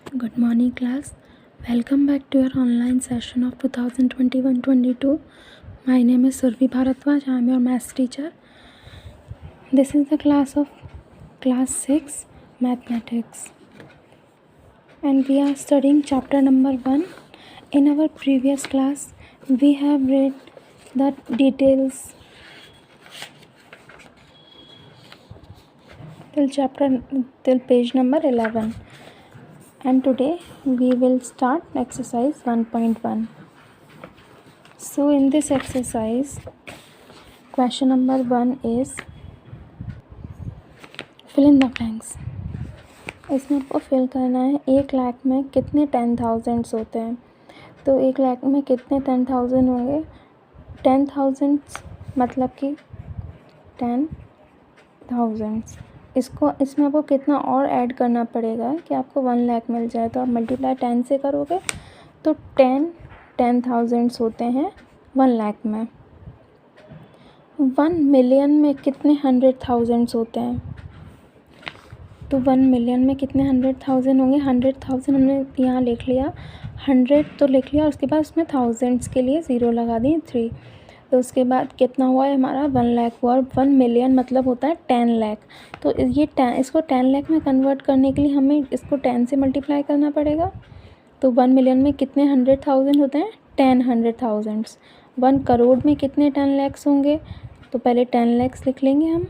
Good morning, class. Welcome back to your online session of 2021-22. My name is Survi Bharatwaj. I am your maths teacher. This is the class of class 6 mathematics, and we are studying chapter number 1. In our previous class, we have read the details till page number 11. And today we will start exercise 1.1. So in this exercise, question number 1 is fill in the blanks. इसमें आपको fill करना है 1 लाख में कितने 10,000 होते हैं। तो 1 लाख में कितने 10,000 होंगे। 10,000 मतलब कि 10,000 इसमें आपको कितना और ऐड करना पड़ेगा कि आपको 1 लाख मिल जाए। तो आप मल्टीप्लाई 10 से करोगे तो 10,000 होते हैं 1 लाख में। 1 मिलियन में कितने 100,000 होते हैं। तो 1 मिलियन में कितने 100,000 होंगे। 100,000 हमने यहाँ लिख लिया, 100 तो लिख लिया, उसके बाद उसमें थाउजेंड्स के लिए 0 लगा दी 3। तो उसके बाद कितना हुआ है हमारा 1 लाख हुआ। और 1 मिलियन मतलब होता है 10 लाख। तो ये इसको 10 लाख में कन्वर्ट करने के लिए हमें इसको 10 से मल्टीप्लाई करना पड़ेगा। तो 1 मिलियन में कितने 100,000 होते हैं 10 100,000। 1 करोड़ में कितने 10 लैक्स होंगे। तो पहले 10 लैक्स लिख लेंगे हम।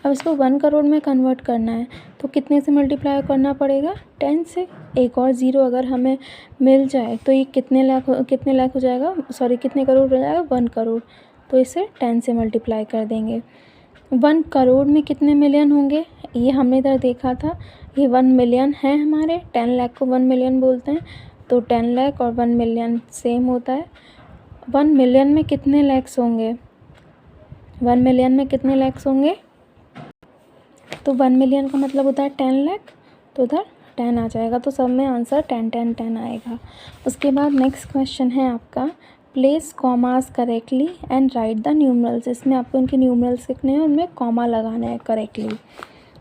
अब इसको 1 करोड़ में कन्वर्ट करना है तो कितने से मल्टीप्लाई करना पड़ेगा 10 से। एक और 0 अगर हमें मिल जाए तो ये कितने लाख हो जाएगा, सॉरी कितने करोड़ हो जाएगा 1 करोड़। तो इसे 10 से मल्टीप्लाई कर देंगे। 1 करोड़ में कितने मिलियन होंगे, ये हमने इधर देखा था। ये 1 मिलियन है हमारे, 10 लाख को 1 मिलियन बोलते हैं। तो 10 लाख और 1 मिलियन सेम होता है। 1 मिलियन में कितने लैक्स होंगे, 1 मिलियन में कितने लैक्स होंगे। तो 1 मिलियन का मतलब होता है 10 लाख, तो उधर 10 आ जाएगा। तो सब में आंसर 10 10 10 आएगा। उसके बाद नेक्स्ट क्वेश्चन है आपका place commas correctly and write the numerals. इसमें आपको उनके न्यूमरल्स लिखने हैं, उनमें कॉमा लगाना है करेक्टली।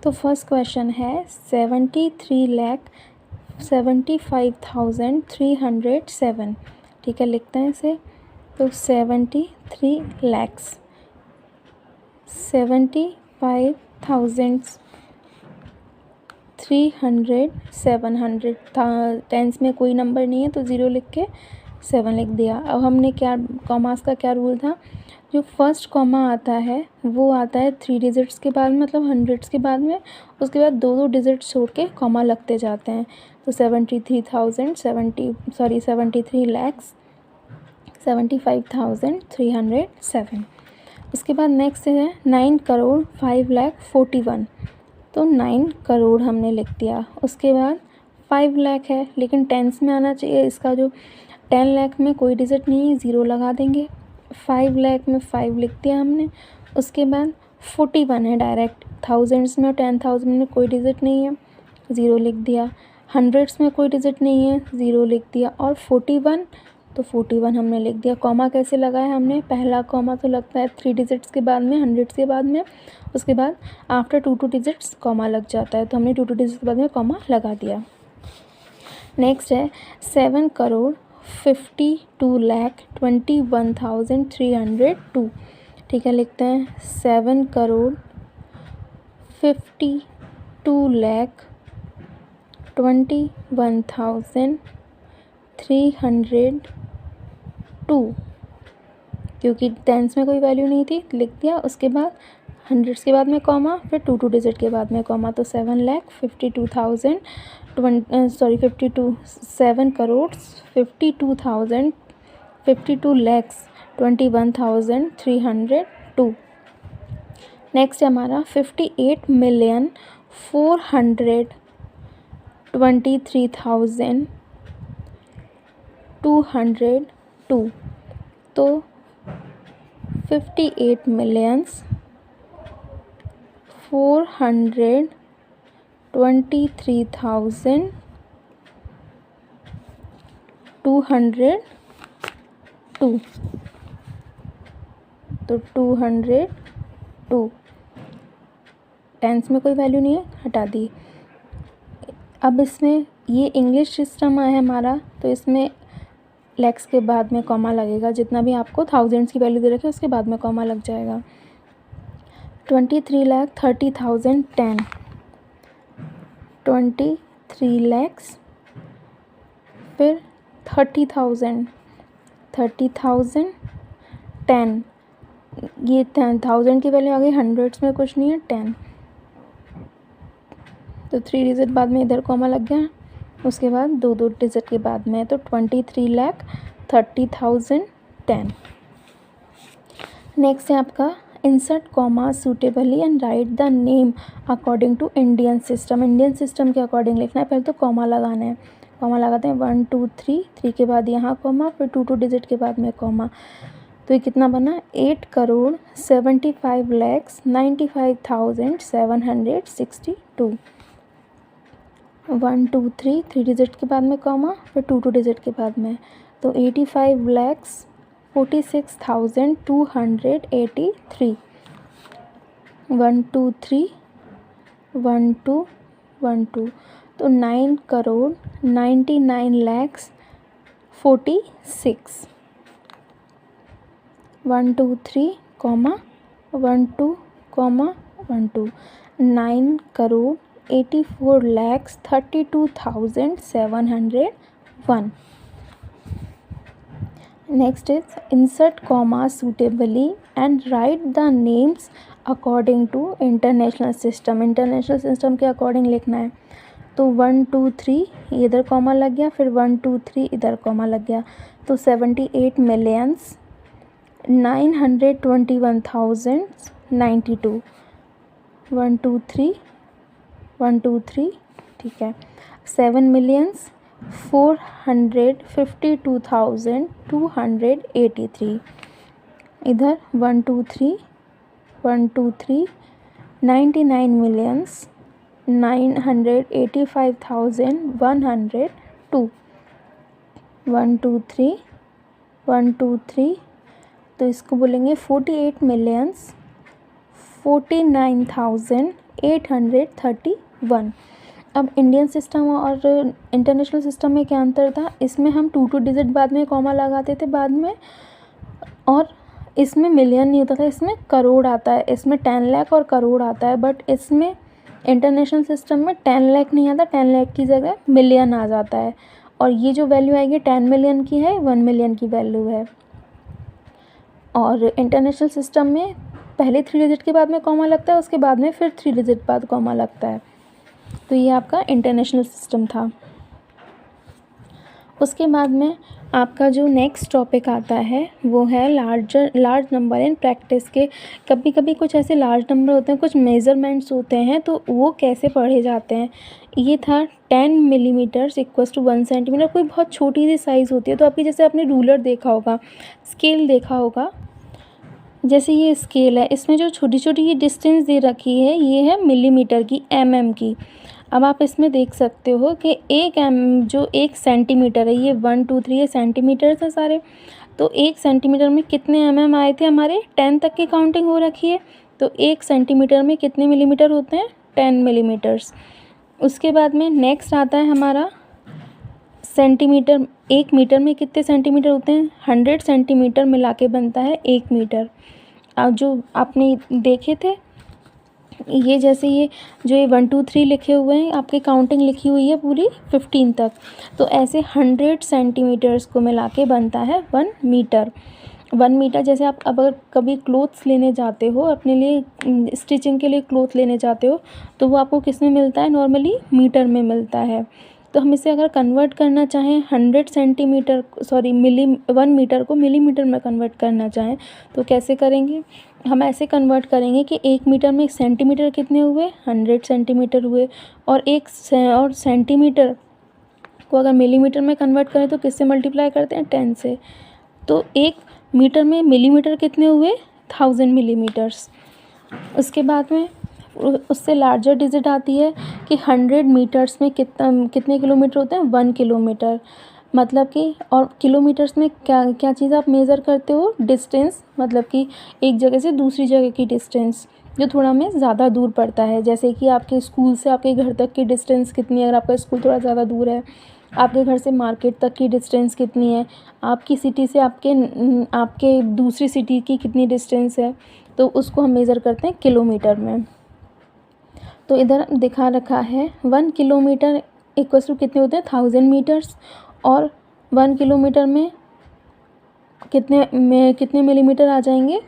तो फर्स्ट क्वेश्चन है 73,75,307। ठीक है, लिखते हैं इसे। तो 73 लैक्स 75,300 700 टेंस में कोई नंबर नहीं है तो 0 लिख के 7 लिख दिया। अब हमने क्या कॉमास का क्या रूल था, जो फर्स्ट कॉमा आता है वो आता है 3 डिजिट्स के बाद, मतलब हंड्रेड्स के बाद में। उसके बाद 2 डिजिट्स छोड़ के कॉमा लगते जाते हैं। तो 73 लैक्स 75,307। उसके बाद नेक्स्ट है 9 करोड़ 5 लाख 41। तो 9 करोड़ हमने लिख दिया। उसके बाद 5 लाख है लेकिन टेंस में आना चाहिए। इसका जो 10 लाख में कोई डिजिट नहीं है, 0 लगा देंगे। 5 लाख में 5 लिख दिया हमने। उसके बाद 41 है डायरेक्ट, थाउजेंड्स में और 10,000 में कोई डिजिट नहीं है, 0 लिख दिया। हंड्रेड्स में कोई डिजिट नहीं है, 0 लिख दिया। और 41, तो 41 हमने लिख दिया। कॉमा कैसे लगाया हमने, पहला कॉमा तो लगता है 3 डिजिट्स के बाद में, हंड्रेड्स के बाद में। उसके बाद आफ्टर 2 डिजिट्स कॉमा लग जाता है, तो हमने 2 डिजिट्स के बाद में कॉमा लगा दिया। नेक्स्ट है 7 करोड़ 52,21,302। ठीक है, लिखते हैं 7 करोड़ 52,21,302। क्योंकि टेंस में कोई वैल्यू नहीं थी, लिख दिया। उसके बाद हंड्रेड्स के बाद में कॉमा, फिर 2 डिजिट के बाद में कॉमा। तो 7 करोड़ 52,21,302। नेक्स्ट है हमारा 58,423,202। तो 58,423,202। तो 202 टेंस में कोई वैल्यू नहीं है, हटा दी। अब इसमें ये इंग्लिश सिस्टम है हमारा, तो इसमें लैक्स के बाद में कॉमा लगेगा, जितना भी आपको थाउजेंड्स की वैल्यू दे रखे उसके बाद में कॉमा लग जाएगा। 23,30,000 10, 23,00,000 फिर 30,000 10, ये 1000 की वैल्यू आ गई, हंड्रेड्स में कुछ नहीं है 10, तो 3 डिजिट बाद में इधर कॉमा लग गया, उसके बाद 2 डिजिट के बाद में, तो 23,30,000 10। नेक्स्ट है आपका insert comma suitably and write the name according to Indian system. Indian system के अकॉर्डिंग लिखना है, पहले तो कॉमा लगाना है। कॉमा लगाते हैं 1 2 3, 3 के बाद यहाँ कॉमा, फिर 2 डिजिट के बाद में कॉमा, तो ये कितना बना 8,75,95,762। 1 2 3, 3 डिजिट के बाद में कॉमा, फिर 2 डिजिट के बाद में, तो 85,46,283। 1 2 3 1 2 1 2, तो 9,99,46,000। 1 2 3 comma 1 2 comma 1 2, 9,84,32,701। Next is insert comma suitably and write the names according to international system। International system के अकॉर्डिंग लिखना है, तो 1 2 3 इधर कॉमा लग गया, फिर 1 2 3 इधर कॉमा लग गया, तो 78,921,092। 1 2 3 1 2 3, ठीक है। 7,452,283। इधर 1 2 3 1 2 3, 99,985,102। 1 2 3 1 2 3, तो इसको बोलेंगे 48,49,831। अब इंडियन सिस्टम और इंटरनेशनल सिस्टम में क्या अंतर था, इसमें हम 2 डिजिट बाद में कॉमा लगाते थे बाद में, और इसमें मिलियन नहीं होता था, इसमें करोड़ आता है। इसमें 10 लाख और करोड़ आता है, बट इसमें इंटरनेशनल सिस्टम में 10 लाख नहीं आता, 10 लाख की जगह मिलियन आ जाता है, और ये जो वैल्यू आएगी 10 मिलियन की है, 1 मिलियन की वैल्यू है। और इंटरनेशनल सिस्टम में पहले 3 डिजिट के बाद में कॉमा लगता है, उसके बाद में फिर 3 डिजिट बाद कॉमा लगता है। तो ये आपका इंटरनेशनल सिस्टम था। उसके बाद में आपका जो नेक्स्ट टॉपिक आता है वो है लार्ज नंबर इन प्रैक्टिस के। कभी कभी कुछ ऐसे लार्ज नंबर होते हैं, कुछ मेज़रमेंट्स होते हैं, तो वो कैसे पढ़े जाते हैं। ये था 10 मिलीमीटर्स इक्वल्स टू 1 सेंटीमीटर। कोई बहुत छोटी सी साइज़ होती है, तो आपकी जैसे आपने रूलर देखा होगा, स्केल देखा होगा, जैसे ये स्केल है, इसमें जो छोटी छोटी ये डिस्टेंस दे रखी है, ये है मिलीमीटर की, mm की। अब आप इसमें देख सकते हो कि जो 1 सेंटीमीटर है, ये 1 2 3 ये सेंटीमीटर था सारे, तो 1 सेंटीमीटर में कितने mm आए थे हमारे, 10 तक की काउंटिंग हो रखी है, तो 1 सेंटीमीटर में कितने मिलीमीटर होते हैं, 10 मिलीमीटर्स। उसके बाद में नेक्स्ट आता है हमारा सेंटीमीटर। 1 मीटर में कितने सेंटीमीटर होते हैं, 100 सेंटीमीटर मिला के बनता है 1 मीटर। अब जो आपने देखे थे, ये जैसे ये जो ये 1 2 3 लिखे हुए हैं, आपकी काउंटिंग लिखी हुई है पूरी 15 तक, तो ऐसे 100 सेंटीमीटर्स को मिला के बनता है 1 मीटर। 1 मीटर जैसे आप अगर कभी क्लोथ्स लेने जाते हो, अपने लिए स्टिचिंग के लिए क्लोथ लेने जाते हो, तो वो आपको किस में मिलता है, नॉर्मली मीटर में मिलता है। तो हम इसे अगर कन्वर्ट करना चाहें 1 मीटर को मिलीमीटर में कन्वर्ट करना चाहें, तो कैसे करेंगे, हम ऐसे कन्वर्ट करेंगे कि 1 मीटर में सेंटीमीटर कितने हुए, 100 सेंटीमीटर हुए, और और सेंटीमीटर को अगर मिलीमीटर में कन्वर्ट करें तो किससे मल्टीप्लाई करते हैं, 10 से। तो 1 मीटर में मिलीमीटर कितने हुए, 1000 मिलीमीटर्स। उसके बाद में उससे लार्जर डिजिट आती है कि 100 मीटर्स में कितने किलोमीटर होते हैं, 1 किलोमीटर। मतलब कि और किलोमीटर्स में क्या क्या चीज़ आप मेज़र करते हो, डिस्टेंस, मतलब कि एक जगह से दूसरी जगह की डिस्टेंस। जो थोड़ा हमें ज़्यादा दूर पड़ता है, जैसे कि आपके स्कूल से आपके घर तक की डिस्टेंस कितनी है, अगर आपका स्कूल थोड़ा ज़्यादा दूर है, आपके घर से मार्केट तक की डिस्टेंस कितनी है, आपकी सिटी से आपके दूसरी सिटी की कितनी डिस्टेंस है, तो उसको हम मेज़र करते हैं किलोमीटर में। तो इधर दिखा रखा है 1 किलोमीटर इक्वल्स टू कितने होते हैं 1000 मीटर्स, और 1 किलोमीटर में कितने मिलीमीटर आ जाएंगे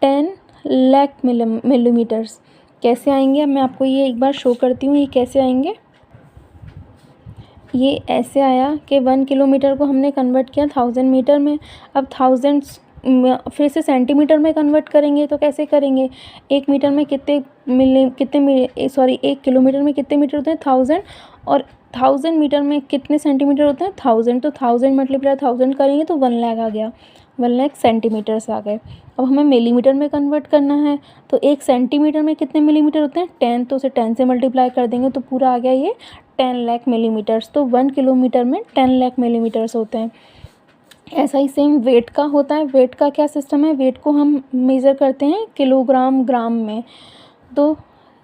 10 लाख मिलीमीटर्स। कैसे आएंगे, अब मैं आपको ये एक बार शो करती हूँ ये कैसे आएंगे। ये ऐसे आया कि 1 किलोमीटर को हमने कन्वर्ट किया 1000 मीटर में। अब 1000 फिर से सेंटीमीटर में कन्वर्ट करेंगे तो कैसे करेंगे, 1 मीटर में एक किलोमीटर में कितने मीटर होते हैं 1000, और 1000 मीटर में कितने सेंटीमीटर होते हैं 1000, तो 1000 मल्टीप्लाई 1000 करेंगे तो 1 लाख आ गया, 1 लाख सेंटीमीटर्स आ गए। अब हमें मिलीमीटर में कन्वर्ट करना है, तो 1 सेंटीमीटर में कितने मिलीमीटर होते हैं 10, तो उसे 10 से मल्टीप्लाई कर देंगे तो पूरा आ गया ये 10 लाख मिलीमीटर्स। तो 1 किलोमीटर में 10 लाख मिलीमीटर्स होते हैं। ऐसा ही सेम वेट का होता है। वेट का क्या सिस्टम है, वेट को हम मेज़र करते हैं किलोग्राम ग्राम में। तो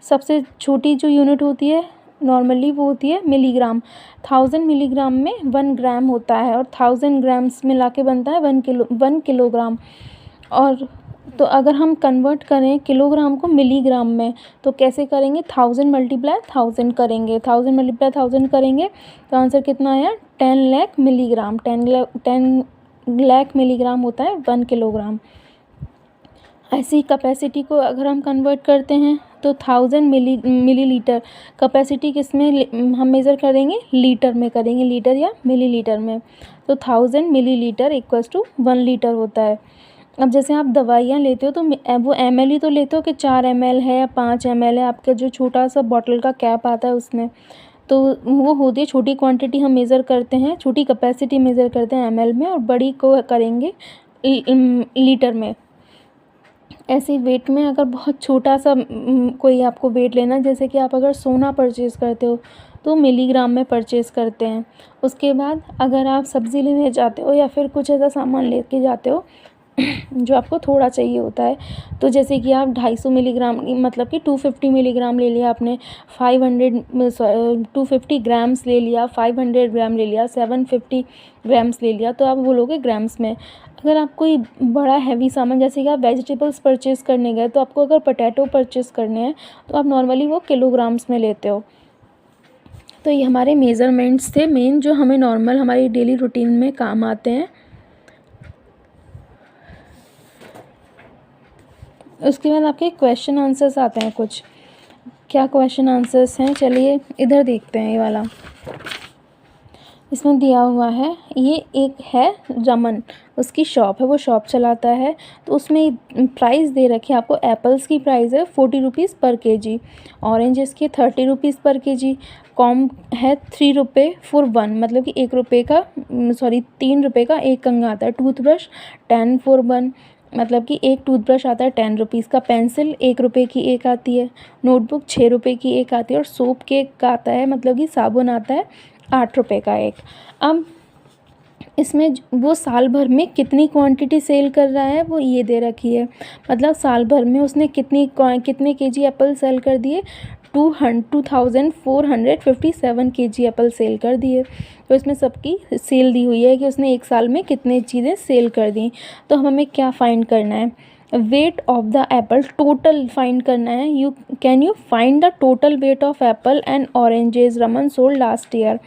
सबसे छोटी जो यूनिट होती है नॉर्मली वो होती है मिलीग्राम। 1000 मिलीग्राम में 1 ग्राम होता है, और 1000 ग्राम्स में लाके बनता है 1 किलोग्राम। और तो अगर हम कन्वर्ट करें किलोग्राम को मिलीग्राम में तो कैसे करेंगे, 1000 मल्टीप्लाई 1000 करेंगे, 1000 मल्टीप्लाई 1000 करेंगे तो आंसर कितना आया 10 लाख मिलीग्राम। 10 लाख मिलीग्राम होता है 1 किलोग्राम। ऐसी कैपेसिटी को अगर हम कन्वर्ट करते हैं तो 1000 मिलीलीटर कैपेसिटी किसमें हम मेज़र करेंगे, लीटर में करेंगे, लीटर या मिलीलीटर में। तो 1000 मिलीलीटर इक्वल्स टू 1 लीटर होता है। अब जैसे आप दवाइयाँ लेते हो तो वो ml ही तो लेते हो कि 4 ml है या 5 ml है, आपका जो छोटा सा बॉटल का कैप आता है उसमें, तो वो होती है छोटी क्वांटिटी हम मेज़र करते हैं, छोटी कैपेसिटी मेज़र करते हैं ml में, और बड़ी को करेंगे लीटर में। ऐसे वेट में अगर बहुत छोटा सा कोई आपको वेट लेना, जैसे कि आप अगर सोना परचेज़ करते हो तो मिलीग्राम में परचेज़ करते हैं। उसके बाद अगर आप सब्ज़ी लेने जाते हो या फिर कुछ ऐसा सामान लेके जाते हो जो आपको थोड़ा चाहिए होता है, तो जैसे कि आप 250 मिलीग्राम मतलब कि 250 मिलीग्राम ले लिया आपने, 250 ग्राम्स ले लिया, 500 ग्राम ले लिया, 750 ग्राम्स ले लिया, तो आप वो लोगे ग्राम्स में। अगर आप कोई बड़ा हैवी सामान जैसे कि आप वेजिटेबल्स परचेज़ करने गए, तो आपको अगर पोटैटो परचेज़ करने हैं तो आप नॉर्मली वो किलोग्राम्स में लेते हो। तो ये हमारे मेज़रमेंट्स थे मेन, जो हमें नॉर्मल हमारी डेली रूटीन में काम आते हैं। उसके बाद आपके क्वेश्चन आंसर्स आते हैं कुछ। क्या क्वेश्चन आंसर्स हैं, चलिए इधर देखते हैं। ये वाला इसमें दिया हुआ है, ये एक है रमन, उसकी शॉप है, वो शॉप चलाता है, तो उसमें प्राइस दे रखी है आपको। एप्पल्स की प्राइस है 40 रुपीज़ पर केजी, ऑरेंजेस की 30 रुपीज़ पर केजी, कॉम है 3 रुपये फॉर 1, मतलब कि 1 रुपये का 3 रुपये का एक कंगा आता है। टूथब्रश 10 फॉर 1, मतलब कि एक टूथब्रश आता है 10 रुपीज़ का। पेंसिल 1 रुपये की एक आती है। नोटबुक 6 रुपये की एक आती है, और सोप के एक आता है, मतलब कि साबुन आता है 8 रुपये का एक। अब इसमें वो साल भर में कितनी क्वांटिटी सेल कर रहा है वो ये दे रखी है, मतलब साल भर में उसने कितने केजी एप्पल सेल कर दिए, 2457 केजी एप्पल सेल कर दिए। तो इसमें सबकी सेल दी हुई है कि उसने एक साल में कितने चीज़ें सेल कर दी। तो हमें क्या फाइंड करना है, weight of the Apple, total find करना है। Can you find the total weight of Apple and oranges Raman sold last year.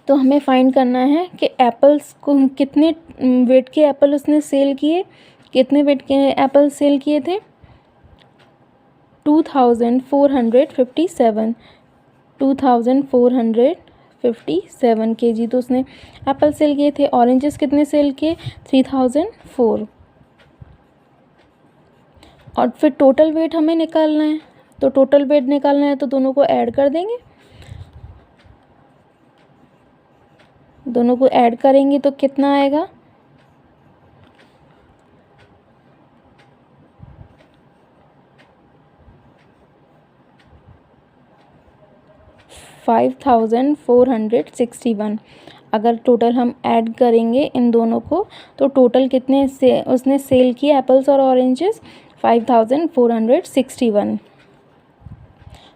तो हमें फाइंड करना है कि एप्पल्स को कितने वेट के एप्पल उसने सेल किए, कितने वेट के एप्पल सेल किए थे 2457 केजी तो उसने एप्पल सेल किए थे। ऑरेंजेस कितने सेल किए 3004, और फिर टोटल वेट हमें निकालना है। तो टोटल वेट निकालना है तो दोनों को ऐड कर देंगे, दोनों को ऐड करेंगे तो कितना आएगा 5461। अगर टोटल हम ऐड करेंगे इन दोनों को तो टोटल कितने से उसने सेल किए एप्पल्स और ऑरेंजेस 5461।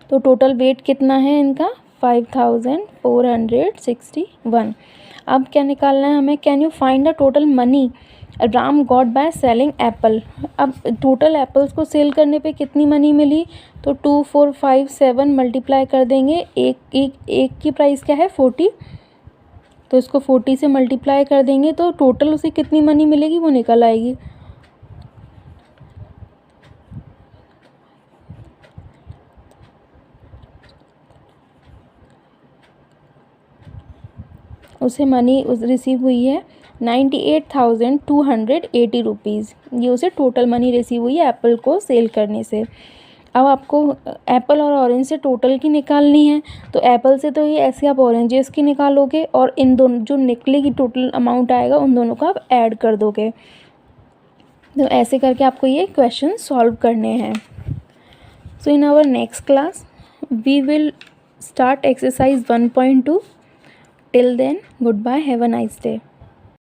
तो टोटल वेट कितना है इनका 5461। अब क्या निकालना है हमें, can you find the total money Ram got by selling Apple. अब टोटल एप्पल्स को सेल करने पे कितनी मनी मिली, तो 2457 मल्टीप्लाई कर देंगे, एक की प्राइस क्या है 40, तो इसको 40 से मल्टीप्लाई कर देंगे तो टोटल उसे कितनी मनी मिलेगी वो निकल आएगी। उसे मनी रिसीव हुई है 98,280 रुपीज़, ये उसे टोटल मनी रिसीव हुई है एप्पल को सेल करने से। अब आपको एप्पल और ऑरेंज से टोटल की निकालनी है, तो एप्पल से तो ये ऐसे आप ऑरेंजेस की निकालोगे और इन दोनों जो निकलेगी टोटल अमाउंट आएगा उन दोनों को आप ऐड कर दोगे। तो ऐसे करके आपको ये क्वेश्चन सॉल्व करने हैं। So in our next class we will start exercise 1.2. Till then, goodbye, have a nice day.